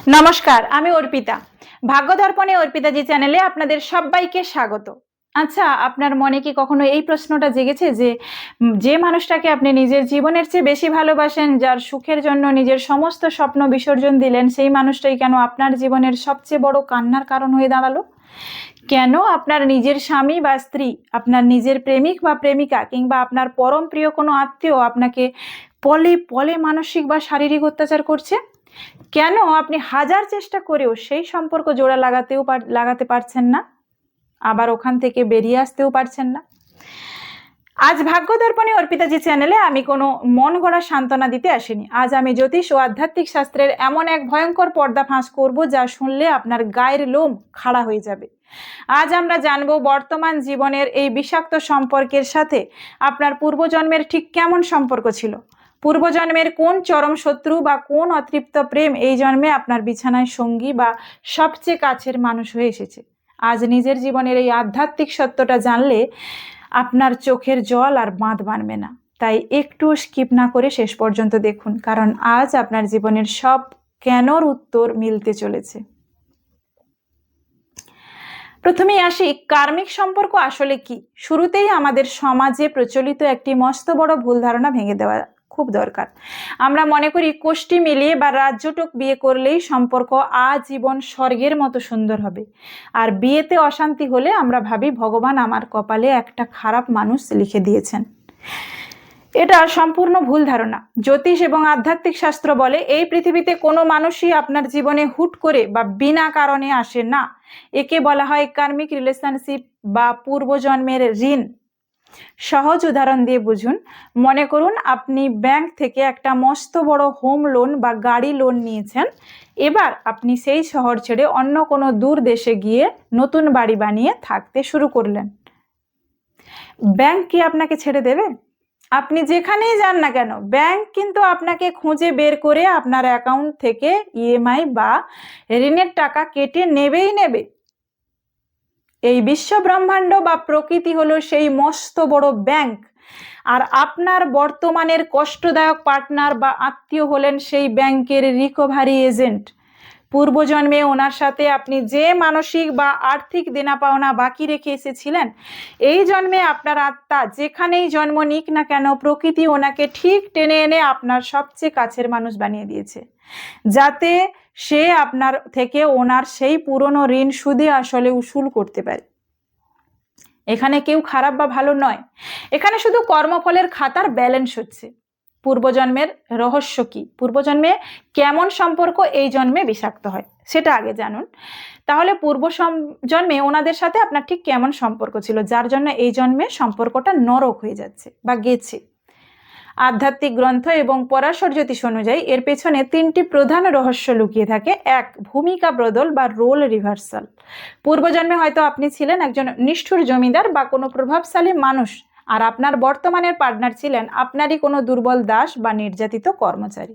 নমস্কার, আমি অর্পিতা। ভাগ্য দর্পণে অর্পিতাজি চ্যানেলে আপনাদের সবাইকে স্বাগত। আচ্ছা, আপনার মনে কি কখনো এই প্রশ্নটা জেগেছে যে মানুষটাকে আপনি নিজের জীবনের চেয়ে বেশি ভালোবাসেন, যার সুখের জন্য নিজের সমস্ত স্বপ্ন বিসর্জন দিলেন, সেই মানুষটাই কেন আপনার জীবনের সবচেয়ে বড় কান্নার কারণ হয়ে দাঁড়ালো? কেন আপনার নিজের স্বামী বা স্ত্রী, আপনার নিজের প্রেমিক বা প্রেমিকা কিংবা আপনার পরম প্রিয় কোনো আত্মীয় আপনাকে পলে পলে মানসিক বা শারীরিক অত্যাচার করছে? কেন আপনি হাজার চেষ্টা করেও সেই সম্পর্ক জোড়া লাগাতে পারছেন না, আবার ওখান থেকে বেরিয়ে আসতেও পারছেন না? আজ ভাগ্য দর্পণে অর্পিতাজি চ্যানেলে আমি কোনো মন গড়া সান্ত্বনা দিতে আসিনি। আজ আমি জ্যোতিষ ও আধ্যাত্মিক শাস্ত্রের এমন এক ভয়ঙ্কর পর্দা ফাঁস করব, যা শুনলে আপনার গায়ের লোম খাড়া হয়ে যাবে। আজ আমরা জানবো বর্তমান জীবনের এই বিষাক্ত সম্পর্কের সাথে আপনার পূর্বজন্মের ঠিক কেমন সম্পর্ক ছিল। পূর্বজন্মের কোন চরম শত্রু বা কোন অতৃপ্ত প্রেম এই জন্মে আপনার বিছানায় সঙ্গী বা সবচেয়ে কাছের মানুষ হয়ে এসেছে। আজ নিজের জীবনের এই আধ্যাত্মিক সত্যটা জানলে আপনার চোখের জল আর বাঁধ বানবে না। তাই একটু স্কিপ না করে শেষ পর্যন্ত দেখুন, কারণ আজ আপনার জীবনের সব কেনর উত্তর মিলতে চলেছে। প্রথমেই আসি, কার্মিক সম্পর্ক আসলে কি। শুরুতেই আমাদের সমাজে প্রচলিত একটি মস্ত বড় ভুল ধারণা ভেঙে দেওয়া খুব দরকার। আমরা মনে করি কোষ্ঠী মিলিয়ে বা রাজ্যটুক বিয়ে করলেই সম্পর্ক আজীবন স্বর্গের মতো সুন্দর হবে, আর বিয়েতে অশান্তি হলে আমরা ভাবি ভগবান আমার কপালে একটা খারাপ মানুষ লিখে দিয়েছেন। এটা সম্পূর্ণ ভুল ধারণা। জ্যোতিষ এবং আধ্যাত্মিক শাস্ত্র বলে এই পৃথিবীতে কোনো মানুষই আপনার জীবনে হুট করে বা বিনা কারণে আসে না। একে বলা হয় কার্মিক রিলেশনশিপ বা পূর্বজন্মের ঋণ। সহজ উদাহরণ দিয়ে বুঝুন। মনে করুন আপনি ব্যাংক থেকে একটা মস্ত বড় হোম লোন বা গাড়ি লোন নিয়েছেন। এবার আপনি সেই শহর ছেড়ে অন্য কোনো দূর দেশে গিয়ে নতুন বাড়ি বানিয়ে থাকতে শুরু করলেন। ব্যাংক কি আপনাকে ছেড়ে দেবে? আপনি যেখানেই যান না কেন, ব্যাংক কিন্তু আপনাকে খুঁজে বের করে আপনার অ্যাকাউন্ট থেকে ইএমআই বা ঋণের টাকা কেটে নেবেই নেবে। এই বিশ্ব ব্রহ্মাণ্ড বা প্রকৃতি হলো সেই মস্ত বড় ব্যাংক, আর আপনার বর্তমানের কষ্টদায়ক পার্টনার বা আত্মীয় হলেন সেই ব্যাংকের রিকভারি এজেন্ট। পূর্বজন্মে ওনার সাথে আপনি যে মানসিক বা আর্থিক দেনা পাওনা বাকি রেখে এসেছিলেন, এই জন্মে আপনার আত্মা যেখানেই জন্ম নিক না কেন, প্রকৃতি ওনাকে ঠিক টেনে এনে আপনার সবচেয়ে কাছের মানুষ বানিয়ে দিয়েছে, যাতে সে আপনার থেকে ওনার সেই পুরনো ঋণ সুদে আসলে উসুল করতে পারে। এখানে কেউ খারাপ বা ভালো নয়, এখানে শুধু কর্মফলের খাতার ব্যালেন্স হচ্ছে। পূর্বজন্মের রহস্য কি, পূর্বজন্মে কেমন সম্পর্ক এই জন্মে বিষাক্ত হয় সেটা আগে জানুন। তাহলে জন্মে ওনাদের সাথে আপনার ঠিক কেমন সম্পর্ক ছিল, যার জন্য এই জন্মে সম্পর্কটা নরক হয়ে যাচ্ছে বা গেছে। আধ্যাত্মিক গ্রন্থ এবং পরাশর জ্যোতিষ অনুযায়ী এর পেছনে তিনটি প্রধান রহস্য লুকিয়ে থাকে। এক, ভূমিকা বদল বা রোল রিভার্সাল। পূর্বজন্মে হয়তো আপনি ছিলেন একজন নিষ্ঠুর জমিদার বা কোনো প্রভাবশালী মানুষ, আর আপনার বর্তমানের পার্টনার ছিলেন আপনারই কোনো দুর্বল দাস বা নির্যাতিত কর্মচারী।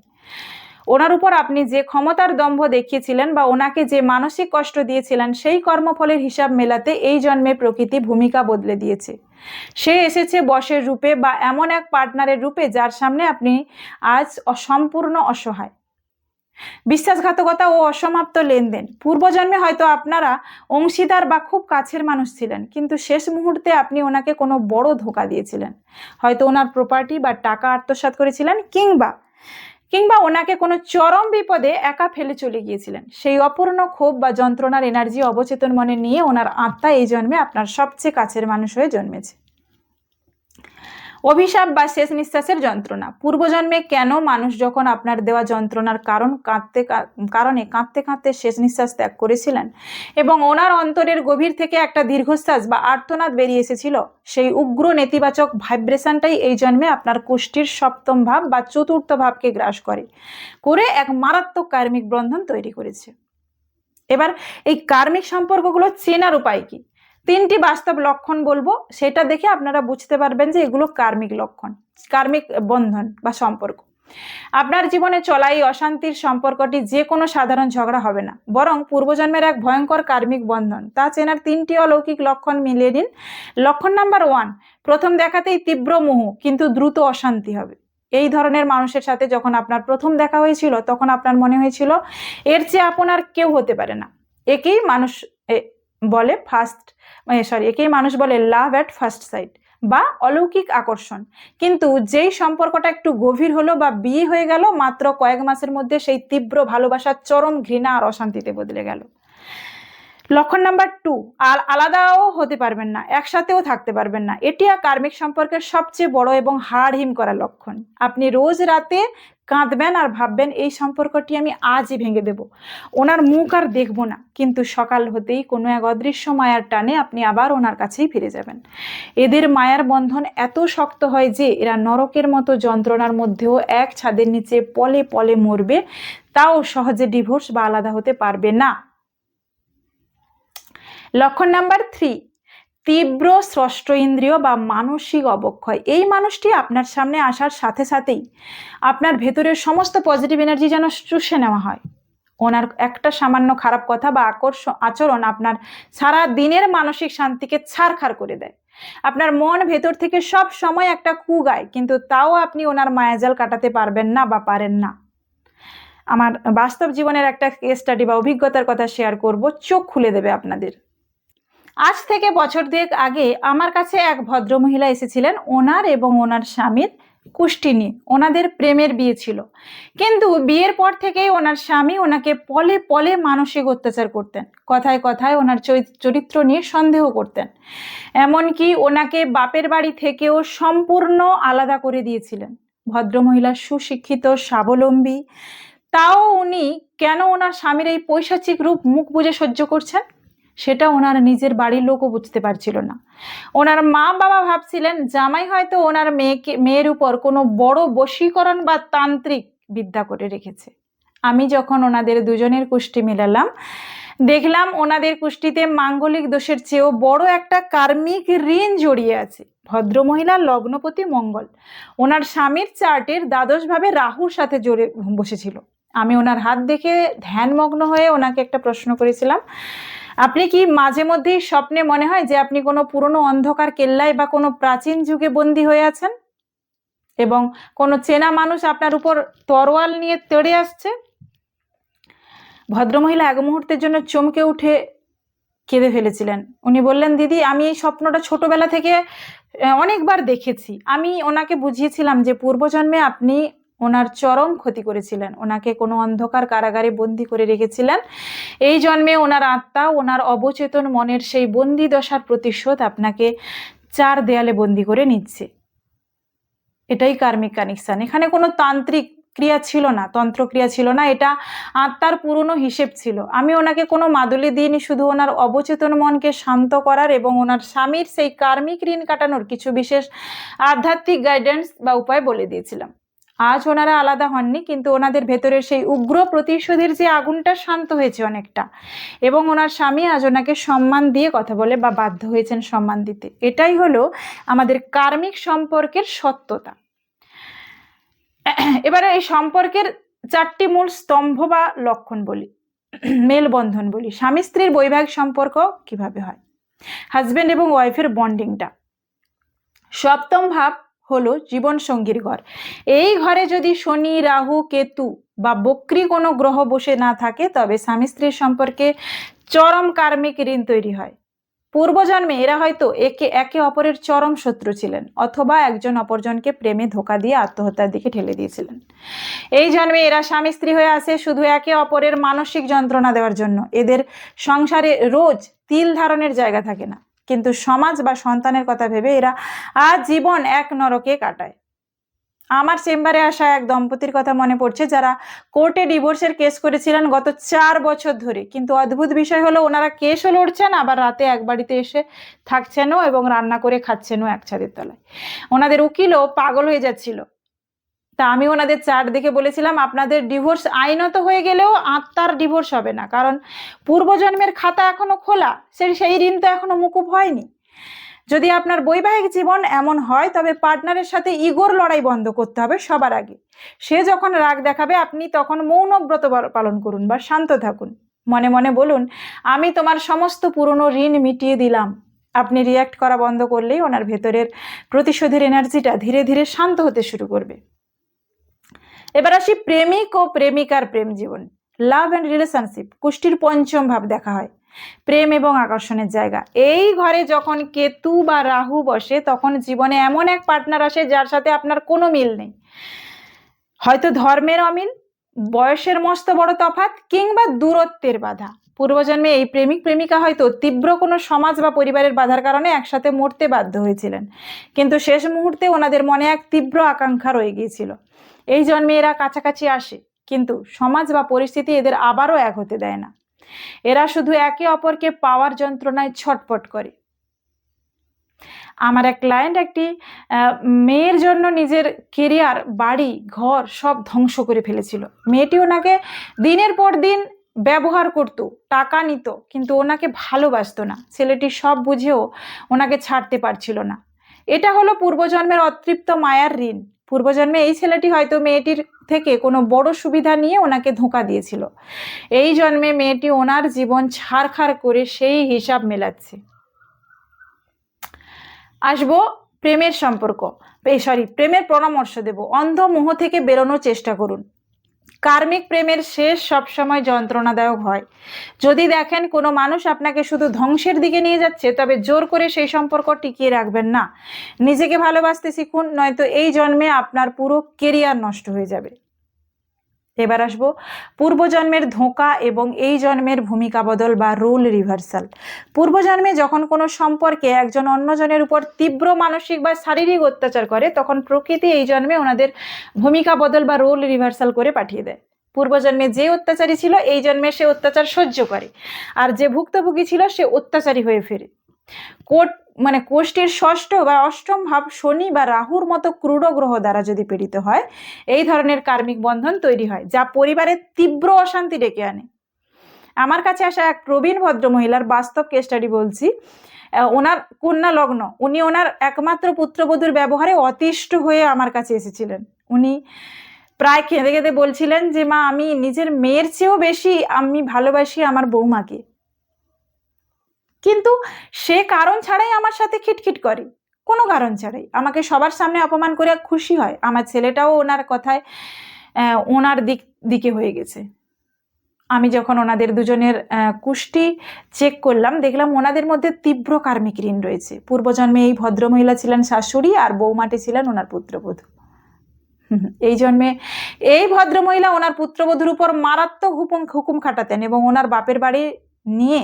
ওনার উপর আপনি যে ক্ষমতার দম্ভ দেখিয়েছিলেন বা ওনাকে যে মানসিক কষ্ট দিয়েছিলেন, সেই কর্মফলের হিসাব মেলাতে এই জন্মে প্রকৃতি ভূমিকা বদলে দিয়েছে। সে এসেছে বসের রূপে বা এমন এক পার্টনারের রূপে যার সামনে আপনি আজ সম্পূর্ণ অসহায়। বিশ্বাসঘাতকতা ও অসমাপ্ত লেনদেন। পূর্বজন্মে হয়তো আপনারা অংশীদার বা খুব কাছের মানুষ ছিলেন, কিন্তু শেষ মুহূর্তে আপনি ওনাকে কোনো বড় ধোঁকা দিয়েছিলেন। হয়তো ওনার প্রপার্টি বা টাকা আত্মসাৎ করেছিলেন, কিংবা ওনাকে কোনো চরম বিপদে একা ফেলে চলে গিয়েছিলেন। সেই অপূর্ণ ক্ষোভ বা যন্ত্রণার এনার্জি অবচেতন মনে নিয়ে ওনার আত্মা এই জন্মে আপনার সবচেয়ে কাছের মানুষ হয়ে জন্মেছে। অভিশাপ বা শেষ নিঃশ্বাসের যন্ত্রণা। পূর্বজন্মে কেন মানুষ যখন আপনার দেওয়া যন্ত্রণার কারণে কাঁদতে কাঁদতে শেষ নিঃশ্বাস ত্যাগ করেছিলেন এবং ওনার অন্তরের গভীর থেকে একটা দীর্ঘশ্বাস বা আর্তনাদ বেরিয়ে এসেছিল, সেই উগ্র নেতিবাচক ভাইব্রেশনটাই এই জন্মে আপনার কুষ্ঠির সপ্তম ভাব বা চতুর্থ ভাবকে গ্রাস করে এক মারাত্মক কার্মিক বন্ধন তৈরি করেছে। এবার এই কার্মিক সম্পর্কগুলো চেনার উপায় কি? তিনটি বাস্তব লক্ষণ বলবো, সেটা দেখে আপনারা বুঝতে পারবেন যে এগুলো কার্মিক লক্ষণ, কার্মিক বন্ধন বা সম্পর্ক। আপনার জীবনে চলা এই অশান্তির সম্পর্কটি যে কোনো সাধারণ ঝগড়া হবে না, বরং পূর্বজন্মের এক ভয়ঙ্কর কার্মিক বন্ধন। তা চেনার তিনটি অলৌকিক লক্ষণ মিলিয়ে দিন। লক্ষণ নাম্বার 1, প্রথম দেখাতেই তীব্র মোহ কিন্তু দ্রুত অশান্তি হবে। এই ধরনের মানুষের সাথে যখন আপনার প্রথম দেখা হয়েছিল তখন আপনার মনে হয়েছিল এর চেয়ে আপনার কেউ হতে পারে না। একেই মানুষ বলে একেই মানুষ বলে লাভ অ্যাট ফার্স্ট সাইট বা অলৌকিক আকর্ষণ। কিন্তু যেই সম্পর্কটা একটু গভীর হলো বা বিয়ে হয়ে গেল, মাত্র কয়েক মাসের মধ্যে সেই তীব্র ভালোবাসার চরম ঘৃণা আর অশান্তিতে বদলে গেল। লক্ষণ নাম্বার 2, আর আলাদাও হতে পারবেন না, একসাথেও থাকতে পারবেন না। এটি কার্মিক সম্পর্কের সবচেয়ে বড় এবং হাড় হিম করা লক্ষণ। আপনি রোজ রাতে কাঁদবেন আর ভাববেন এই সম্পর্কটি আমি আজই ভেঙে দেব, ওনার মুখ আর দেখবো না। কিন্তু সকাল হতেই কোনো এক অদৃশ্য মায়ার টানে আপনি আবার ওনার কাছেই ফিরে যাবেন। এদের মায়ার বন্ধন এত শক্ত হয় যে এরা নরকের মতো যন্ত্রণার মধ্যেও এক ছাদের নিচে পলে পলে মরবে, তাও সহজে ডিভোর্স বা আলাদা হতে পারবে না। লক্ষণ নাম্বার 3, তীব্র স্রষ্ট ইন্দ্রিয় বা মানসিক অবক্ষয়। এই মানুষটি আপনার সামনে আসার সাথে সাথেই আপনার ভেতরের সমস্ত পজিটিভ এনার্জি যেন চুষে নেওয়া হয়। ওনার একটা সামান্য খারাপ কথা বা আচরণ আপনার সারা দিনের মানসিক শান্তিকে ছারখার করে দেয়। আপনার মন ভেতর থেকে সব সময় একটা কু গায়, কিন্তু তাও আপনি ওনার মায়াজাল কাটাতে পারবেন না বা পারেন না। আমার বাস্তব জীবনের একটা কেস স্টাডি বা অভিজ্ঞতার কথা শেয়ার করব, চোখ খুলে দেবে আপনাদের। আজ থেকে বছর দুয়েক আগে আমার কাছে এক ভদ্রমহিলা এসেছিলেন। ওনার এবং ওনার স্বামীর কুষ্টি নিয়ে ওনাদের প্রেমের বিয়ে ছিল, কিন্তু বিয়ের পর থেকেই ওনার স্বামী ওনাকে পলে পলে মানসিক অত্যাচার করতেন, কথায় কথায় ওনার চরিত্র নিয়ে সন্দেহ করতেন, এমনকি ওনাকে বাপের বাড়ি থেকেও সম্পূর্ণ আলাদা করে দিয়েছিলেন। ভদ্রমহিলা সুশিক্ষিত, স্বাবলম্বী, তাও উনি কেন ওনার স্বামীর এই পৈশাচিক রূপ মুখ বুজে সহ্য করছেন সেটা ওনার নিজের বাড়ির লোকও বুঝতে পারছিল না। ওনার মা বাবা ভাবছিলেন জামাই হয়তো ওনার মেয়ের উপর কোনো বড় বশীকরণ বা তান্ত্রিক বিদ্যা করে রেখেছে। আমি যখন ওনাদের দুজনের কুষ্টি মেলালাম, দেখলাম ওনাদের কুষ্টিতে মাঙ্গলিক দোষের চেয়েও বড় একটা কার্মিক ঋণ জড়িয়ে আছে। ভদ্রমহিলার লগ্নপতি মঙ্গল ওনার স্বামীর চার্টের দ্বাদশভাবে রাহুর সাথে জড়ে বসেছিল। আমি ওনার হাত দেখে ধ্যানমগ্ন হয়ে ওনাকে একটা প্রশ্ন করেছিলাম, আপনি কি মাঝে মধ্যেই স্বপ্নে মনে হয় যে আপনি কোনো পুরনো অন্ধকার কেল্লায় বা কোনো প্রাচীন যুগে বন্দী হয়ে আছেন এবং কোনো চেনা মানুষ আপনার উপর তরোয়াল নিয়ে তেড়ে আসছে? ভদ্রমহিলা এক মুহূর্তের জন্য চমকে উঠে কেঁদে ফেলেছিলেন। উনি বললেন, দিদি আমি এই স্বপ্নটা ছোটবেলা থেকে অনেকবার দেখেছি। আমি ওনাকে বুঝিয়েছিলাম যে পূর্বজন্মে আপনি ওনার চরম ক্ষতি করেছিলেন, ওনাকে কোনো অন্ধকার কারাগারে বন্দি করে রেখেছিলেন। এই জন্মে ওনার আত্মা ওনার অবচেতন মনের সেই বন্দি দশার প্রতিশোধ আপনাকে চার দেয়ালে বন্দি করে নিচ্ছে। এটাই কার্মিক কানেকশন। এখানে কোনো তান্ত্রিক ক্রিয়া ছিল না, তন্ত্রক্রিয়া ছিল না, এটা আত্মার পুরনো হিসেব ছিল। আমি ওনাকে কোনো মাদুলি দিইনি, শুধু ওনার অবচেতন মনকে শান্ত করার এবং ওনার স্বামীর সেই কার্মিক ঋণ কাটানোর কিছু বিশেষ আধ্যাত্মিক গাইডেন্স বা উপায় বলে দিয়েছিলাম। আজ ওনারা আলাদা হননি, কিন্তু ওনাদের ভেতরের সেই উগ্র প্রতিশোধের যে আগুনটা শান্ত হয়েছে অনেকটা, এবং ওনার স্বামী আজ ওনাকে সম্মান দিয়ে কথা বলে বা বাধ্য হয়েছেন সম্মান দিতে। এটাই হলো আমাদের কার্মিক সম্পর্কের সত্যতা। এবারে এই সম্পর্কের চারটি মূল স্তম্ভ বা লক্ষণ বলি, মেলবন্ধন বলি। স্বামী স্ত্রীর বৈবাহিক সম্পর্ক কিভাবে হয়, হাজবেন্ড এবং ওয়াইফের বন্ডিংটা। সপ্তম ভাব হলো জীবন সঙ্গীর ঘর। এই ঘরে যদি শনি, রাহু, কেতু বা বক্রী কোনো গ্রহ বসে না থাকে, তবে স্বামী স্ত্রীর সম্পর্কে চরম কার্মিক ঋণ তৈরি হয়। পূর্বজন্মে এরা হয়তো একে অপরের চরম শত্রু ছিলেন, অথবা একজন অপরজনকে প্রেমে ধোঁকা দিয়ে আত্মহত্যার দিকে ঠেলে দিয়েছিলেন। এই জন্মে এরা স্বামী স্ত্রী হয়ে আসে শুধু একে অপরের মানসিক যন্ত্রণা দেওয়ার জন্য। এদের সংসারে রোজ তিল ধারণের জায়গা থাকে না, কিন্তু সমাজ বা সন্তানের কথা ভেবে এরা আজীবন এক নরকে কাটায়। আমার চেম্বারে আসা এক দম্পতির কথা মনে পড়ছে, যারা কোর্টে ডিভোর্সের কেস করেছিলেন গত 4 বছর ধরে। কিন্তু অদ্ভুত বিষয় হলো ওনারা কেসও লড়ছেন, আবার রাতে এক বাড়িতে এসে থাকছেনও এবং রান্না করে খাচ্ছেনও এক ছাদের তলায়। ওনাদের উকিলও পাগল হয়ে যাচ্ছিল। তা আমি ওনাদের চার্ট দেখে বলেছিলাম, আপনাদের ডিভোর্স আইনত হয়ে গেলেও আত্মার ডিভোর্স হবে না, কারণ পূর্বজন্মের খাতা এখনো খোলা, সেই ঋণ তো এখনো মুকুব হয়নি। যদি আপনার বৈবাহিক জীবন এমন হয়, তবে পার্টনারের সাথে ইগোর লড়াই বন্ধ করতে হবে সবার আগে। সে যখন রাগ দেখাবে, আপনি তখন মৌনব্রত পালন করুন বা শান্ত থাকুন। মনে মনে বলুন, আমি তোমার সমস্ত পুরনো ঋণ মিটিয়ে দিলাম। আপনি রিয়্যাক্ট করা বন্ধ করলেই ওনার ভেতরের প্রতিশোধের এনার্জিটা ধীরে ধীরে শান্ত হতে শুরু করবে। এবার আসি প্রেমিক ও প্রেমিকার প্রেম জীবন। লাভ অ্যান্ড রিলেশনশিপ কুষ্টির পঞ্চম ভাব দেখা হয়, প্রেম এবং আকর্ষণের জায়গা। এই ঘরে যখন কেতু বা রাহু বসে তখন জীবনে এমন এক পার্টনার আসে যার সাথে আপনার কোনো মিল নেই, হয়তো ধর্মের অমিল, বয়সের মস্ত বড় তফাৎ, কিংবা দূরত্বের বাধা। পূর্বজন্মে এই প্রেমিক প্রেমিকা হয়তো তীব্র কোনো সমাজ বা পরিবারের বাধার কারণে একসাথে মরতে বাধ্য হয়েছিলেন, কিন্তু শেষ মুহূর্তে ওনাদের মনে এক তীব্র আকাঙ্ক্ষা রয়ে গিয়েছিল। এই জন্মে এরা কাছাকাছি আসে, কিন্তু সমাজ বা পরিস্থিতি এদের আবারও এক হতে দেয় না। এরা শুধু একে অপরকে পাওয়ার যন্ত্রণায় ছটফট করে। আমার এক ক্লায়েন্ট একটি মেয়ের জন্য নিজের কেরিয়ার, বাড়ি, ঘর সব ধ্বংস করে ফেলেছিল। মেয়েটি ওনাকে দিনের পর দিন ব্যবহার করত, টাকা নিত, কিন্তু ওনাকে ভালোবাসতো না। ছেলেটি সব বুঝেও ওনাকে ছাড়তে পারছিল না। এটা হলো পূর্বজন্মের অতৃপ্ত মায়ার ঋণ। পূর্বজন্মে এই ছেলেটি হয়তো মেয়েটির থেকে কোনো বড় সুবিধা নিয়ে ওনাকে ধোঁকা দিয়েছিল। এই জন্মে মেয়েটি ওনার জীবন ছারখার করে সেই হিসাব মেলাচ্ছে। আসবো প্রেমের সম্পর্ক, প্রেমের পরামর্শ দেব। অন্ধ মোহ থেকে বেরোনোর চেষ্টা করুন। কার্মিক প্রেমের শেষ সবসময় যন্ত্রণাদায়ক হয়। যদি দেখেন কোনো মানুষ আপনাকে শুধু ধ্বংসের দিকে নিয়ে যাচ্ছে, তবে জোর করে সেই সম্পর্ক টিকিয়ে রাখবেন না। নিজেকে ভালোবাসতে শিখুন, নয়তো এই জন্মে আপনার পুরো কেরিয়ার নষ্ট হয়ে যাবে। এবার আসবো পূর্বজন্মের ধোঁকা এবং এই জন্মের ভূমিকা বদল বা রোল রিভার্সাল। পূর্বজন্মে যখন কোনো সম্পর্কে একজন অন্যজনের উপর তীব্র মানসিক বা শারীরিক অত্যাচার করে, তখন প্রকৃতি এই জন্মে ওনাদের ভূমিকা বদল বা রোল রিভার্সাল করে পাঠিয়ে দেয়। পূর্বজন্মে যে অত্যাচারী ছিল, এই জন্মে সে অত্যাচার সহ্য করে, আর যে ভুক্তভোগী ছিল সে অত্যাচারী হয়ে ফেরে। কোষ্ঠীর ষষ্ঠ বা অষ্টম ভাব শনি বা রাহুর মতো ক্রূর গ্রহ দ্বারা যদি পীড়িত হয়, এই ধরনের কার্মিক বন্ধন তৈরি হয়, যা পরিবারে তীব্র অশান্তি ডেকে আনে। আমার কাছে আসা এক প্রবীণ ভদ্র মহিলার বাস্তব কেস স্টাডি বলছি। ওনার কন্যা লগ্ন, উনি ওনার একমাত্র পুত্রবধূর ব্যবহারে অতিষ্ঠ হয়ে আমার কাছে এসেছিলেন। উনি প্রায় কেঁদে কেঁদে বলছিলেন যে, মা, আমি নিজের মেয়ের চেয়েও বেশি আমি ভালোবাসি আমার বৌমাকে, কিন্তু সে কারণ ছাড়াই আমার সাথে খিটখিট করে, কোনো কারণ ছাড়াই আমাকে সবার সামনে অপমান করে খুশি হয়। আমার ছেলেটাও ওনার কথায় ওনার দিকে হয়ে গেছে। আমি যখন ওনাদের দুজনের কুষ্টি চেক করলাম, দেখলাম ওনাদের মধ্যে তীব্র কার্মিক ঋণ রয়েছে। পূর্বজন্মে এই ভদ্রমহিলা ছিলেন শাশুড়ি, আর বৌমাটি ছিলেন ওনার পুত্রবধূ। এই জন্মে এই ভদ্রমহিলা ওনার পুত্রবধূর উপর মারাত্মক হুকুম খাটাতেন এবং ওনার বাপের বাড়ি নিয়ে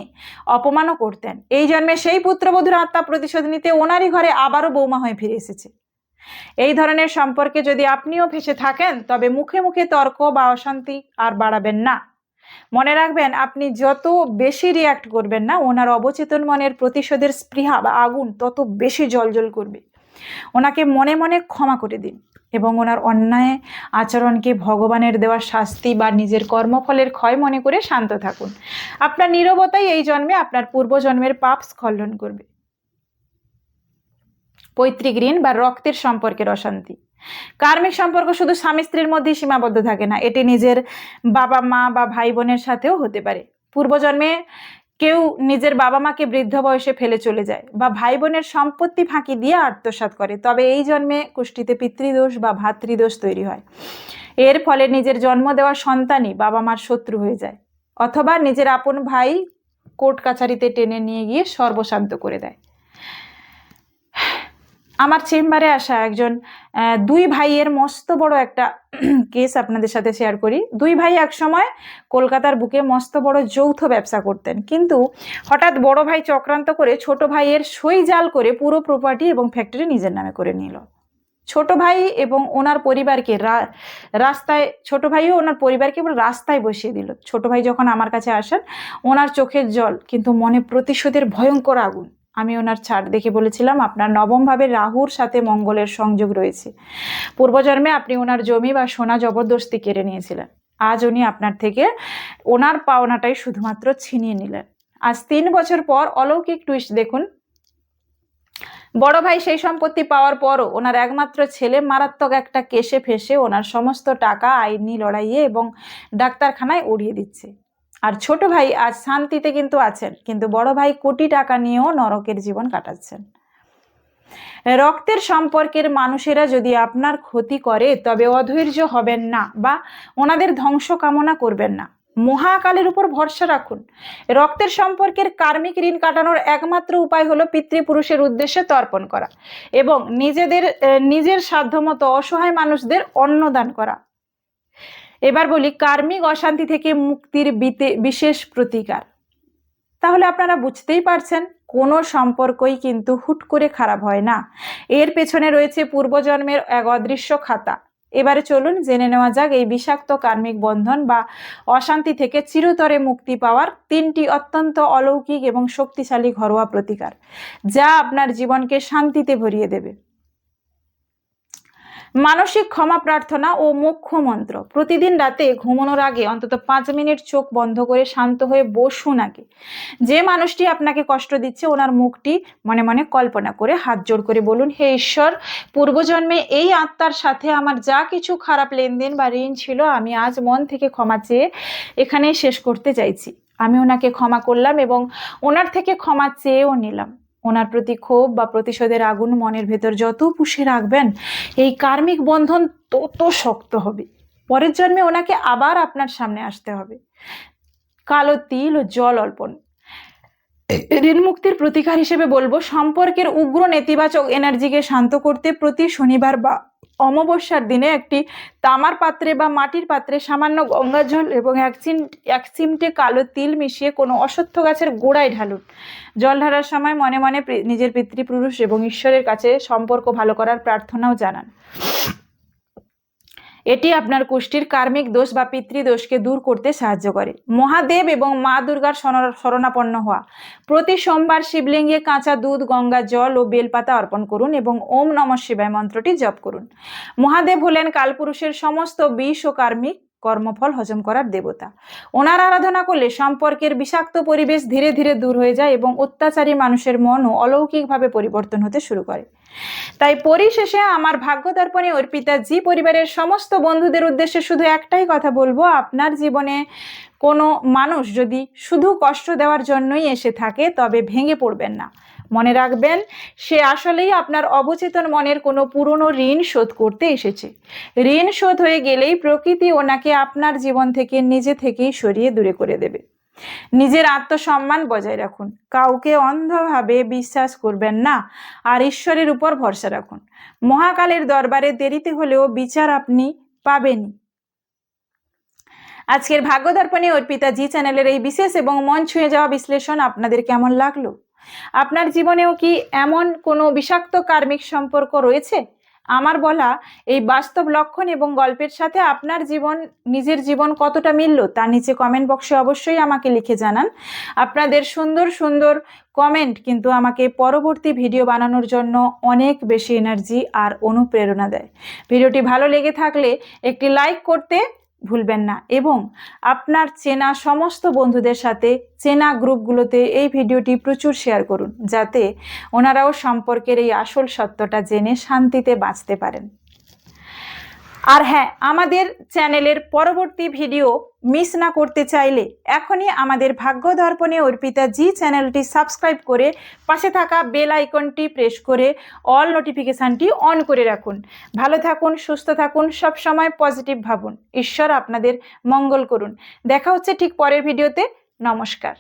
অপমানও করতেন। এই জন্মে সেই পুত্রবধূর আত্মা প্রতিশোধ নিতে ওনারই ঘরে আবারও বৌমা হয়ে ফিরে এসেছে। এই ধরনের সম্পর্কে যদি আপনিও ফেঁসে থাকেন, তবে মুখে মুখে তর্ক বা অশান্তি আর বাড়াবেন না। মনে রাখবেন, আপনি যত বেশি রিয়াক্ট করবেন না, ওনার অবচেতন মনের প্রতিশোধের স্পৃহা বা আগুন তত বেশি জ্বলজ্বল করবে। ওনাকে মনে মনে ক্ষমা করে দিন এবং ওনার অন্যায় আচরণকে ভগবানের দেওয়া শাস্তি বা নিজের কর্মফলের ক্ষয় মনে করে শান্ত থাকুন। আপনার নীরবতাই এই জন্মে আপনার পূর্বজন্মের পাপ স্খলন করবে। পৈতৃক ঋণ বা রক্তের সম্পর্কের অশান্তি। কার্মিক সম্পর্ক শুধু স্বামী স্ত্রীর মধ্যেই সীমাবদ্ধ থাকে না, এটি নিজের বাবা মা বা ভাই বোনের সাথেও হতে পারে। পূর্বজন্মে কেউ নিজের বাবা মাকে বৃদ্ধ বয়সে ফেলে চলে যায়, বা ভাই বোনের সম্পত্তি ফাঁকি দিয়ে আত্মসাৎ করে, তবে এই জন্মে কুষ্টিতে পিতৃদোষ বা ভাতৃদোষ তৈরি হয়। এর ফলে নিজের জন্ম দেওয়া সন্তানই বাবা মার শত্রু হয়ে যায়, অথবা নিজের আপন ভাই কোর্ট কাছারিতে টেনে নিয়ে গিয়ে সর্বশান্ত করে দেয়। আমার চেম্বারে আসা একজন দুই ভাইয়ের মস্ত বড় একটা কেস আপনাদের সাথে শেয়ার করি। দুই ভাই একসময় কলকাতার বুকে মস্ত বড় যৌথ ব্যবসা করতেন, কিন্তু হঠাৎ বড় ভাই চক্রান্ত করে ছোট ভাইয়ের সই জাল করে পুরো প্রপার্টি এবং ফ্যাক্টরি নিজের নামে করে নিল। ছোট ভাই এবং ওনার পরিবারকে রাস্তায়, ছোট ভাইও ওনার পরিবারকে রাস্তায় বসিয়ে দিল। ছোট ভাই যখন আমার কাছে আসেন, ওনার চোখের জল, কিন্তু মনে প্রতিশোধের ভয়ঙ্কর আগুন। আমি ওনার ছাড় দেখে বলেছিলাম, আপনার নবম ভাবে রাহুর সাথে মঙ্গলের সংযোগ রয়েছে। পূর্বজন্মে আপনি ওনার জমি বা সোনা জবরদস্তি কেড়ে নিয়েছিলেন। আজ উনি আপনার থেকে ওনার পাওনাটাই শুধুমাত্র ছিনিয়ে নিলেন। আজ 3 বছর পর অলৌকিক টুইস্ট দেখুন। বড় ভাই সেই সম্পত্তি পাওয়ার পরও ওনার একমাত্র ছেলে মারাত্মক একটা কেসে ফেঁসে ওনার সমস্ত টাকা আইনি লড়াইয়ে এবং ডাক্তারখানায় উড়িয়ে দিচ্ছে। আর ছোট ভাই আজ শান্তিতে কিন্তু আছেন, কিন্তু বড় ভাই কোটি টাকা নিয়েও নরকের জীবন কাটাচ্ছেন। রক্তের সম্পর্কের মানুষেরা যদি আপনার ক্ষতি করে তবে অধৈর্য হবেন না বা ওনাদের ধ্বংস কামনা করবেন না। মহাকালের উপর ভরসা রাখুন। রক্তের সম্পর্কের কার্মিক ঋণ কাটানোর একমাত্র উপায় হলো পিতৃপুরুষের উদ্দেশ্যে তর্পণ করা এবং নিজের সাধ্যমতো অসহায় মানুষদের অন্নদান করা। এবার বলি কার্মিক অশান্তি থেকে মুক্তির বিশেষ প্রতিকার। তাহলে আপনারা বুঝতেই পারছেন কোনো সম্পর্কই কিন্তু হুট করে খারাপ হয় না, এর পেছনে রয়েছে পূর্বজন্মের এক অদৃশ্য খাতা। এবারে চলুন জেনে নেওয়া যাক এই বিষাক্ত কার্মিক বন্ধন বা অশান্তি থেকে চিরতরে মুক্তি পাওয়ার 3টি অত্যন্ত অলৌকিক এবং শক্তিশালী ঘরোয়া প্রতিকার, যা আপনার জীবনকে শান্তিতে ভরিয়ে দেবে। মানসিক ক্ষমা প্রার্থনা ও মোক্ষ মন্ত্র। প্রতিদিন রাতে ঘুমানোর আগে অন্তত 5 মিনিট চোখ বন্ধ করে শান্ত হয়ে বসুন। আগে যে মানুষটি আপনাকে কষ্ট দিচ্ছে ওনার মুখটি মনে মনে কল্পনা করে হাত জোড় করে বলুন, হে ঈশ্বর, পূর্বজন্মে এই আত্মার সাথে আমার যা কিছু খারাপ লেনদেন বা ঋণ ছিল আমি আজ মন থেকে ক্ষমা চেয়ে এখানে শেষ করতে চাইছি। আমি ওনাকে ক্ষমা করলাম এবং ওনার থেকে ক্ষমা চেয়েও নিলাম। ওনার প্রতি ক্ষোভ বা প্রতিশোধের আগুন মনের ভেতর যত পুষে রাখবেন এই কার্মিক বন্ধন তত শক্ত হবে। পরের জন্মে ওনাকে আবার আপনার সামনে আসতে হবে। কালো তিল ও জল অর্পণ। ঋণ মুক্তির প্রতিকার হিসেবে বলবো, সম্পর্কের উগ্র নেতিবাচক এনার্জিকে শান্ত করতে প্রতি শনিবার বা অমাবস্যার দিনে একটি তামার পাত্রে বা মাটির পাত্রে সামান্য গঙ্গা জল এবং এক চিমটে কালো তিল মিশিয়ে কোনো অশ্বত্থ গাছের গোড়ায় ঢালুন। জল ঢালার সময় মনে মনে নিজের পিতৃপুরুষ এবং ঈশ্বরের কাছে সম্পর্ক ভালো করার প্রার্থনাও জানান। এটি আপনার কুষ্ঠির কার্মিক দোষ বা পিতৃদোষকে দূর করতে সাহায্য করে। মহাদেব এবং মা দুর্গার শরণাপন্ন হওয়া। প্রতি সোমবার শিবলিঙ্গে কাঁচা দুধ, গঙ্গা জল ও বেলপাতা অর্পণ করুন এবং ওম নমঃ শিবায় মন্ত্রটি জপ করুন। মহাদেব হলেন কালপুরুষের সমস্ত বিষ ও কার্মিক কর্মফল হজম করার দেবতা। ওনার আরাধনা করলে সম্পর্কের বিষাক্ত পরিবেশ ধীরে ধীরে দূর হয়ে যায় এবং অত্যাচারী মানুষের মনও অলৌকিকভাবে পরিবর্তন হতে শুরু করে। তাই পরিশেষে আমার ভাগ্য দর্পণে অর্পিতা জি পরিবারের সমস্ত বন্ধুদের উদ্দেশ্যে শুধু একটাই কথা বলবো, আপনার জীবনে কোনো মানুষ যদি শুধু কষ্ট দেওয়ার জন্যই এসে থাকে তবে ভেঙে পড়বেন না। মনে রাখবেন সে আসলেই আপনার অবচেতন মনের কোনো পুরনো ঋণ শোধ করতে এসেছে। ঋণ শোধ হয়ে গেলেই প্রকৃতি ওনাকে আপনার জীবন থেকে নিজে থেকেই সরিয়ে দূরে করে দেবে। নিজের আত্মসম্মান বজায় রাখুন, কাউকে অন্ধভাবে বিশ্বাস করবেন না আর ঈশ্বরের উপর ভরসা রাখুন। মহাকালের দরবারে দেরিতে হলেও বিচার আপনি পাবেনই। আজকের ভাগ্য দর্পণে অর্পিতা জি চ্যানেলের এই বিশেষ এবং মন ছুঁয়ে যাওয়া বিশ্লেষণ আপনাদের কেমন লাগলো? আপনার জীবনেও কি এমন কোনো বিষাক্ত কার্মিক সম্পর্ক রয়েছে? আমার বলা এই বাস্তব লক্ষণ এবং গল্পের সাথে আপনার নিজের জীবন কতটা মিলল তা নিচে কমেন্ট বক্সে অবশ্যই আমাকে লিখে জানান। আপনাদের সুন্দর সুন্দর কমেন্ট কিন্তু আমাকে পরবর্তী ভিডিও বানানোর জন্য অনেক বেশি এনার্জি আর অনুপ্রেরণা দেয়। ভিডিওটি ভালো লেগে থাকলে একটি লাইক করতে ভুলবেন না এবং আপনার চেনা সমস্ত বন্ধুদের সাথে চেনা গ্রুপগুলোতে এই ভিডিওটি প্রচুর শেয়ার করুন, যাতে ওনারাও সম্পর্কের এই আসল সত্যটা জেনে শান্তিতে বাঁচতে পারেন। আর হ্যাঁ, আমাদের চ্যানেলের পরবর্তী ভিডিও মিস না করতে চাইলে এখনই আমাদের ভাগ্য দর্পণে অর্পিতা জি চ্যানেলটি সাবস্ক্রাইব করে পাশে থাকা বেল আইকনটি প্রেস করে অল নোটিফিকেশানটি অন করে রাখুন। ভালো থাকুন, সুস্থ থাকুন, সবসময় পজিটিভ ভাবুন। ঈশ্বর আপনাদের মঙ্গল করুন। দেখা হচ্ছে ঠিক পরের ভিডিওতে। নমস্কার।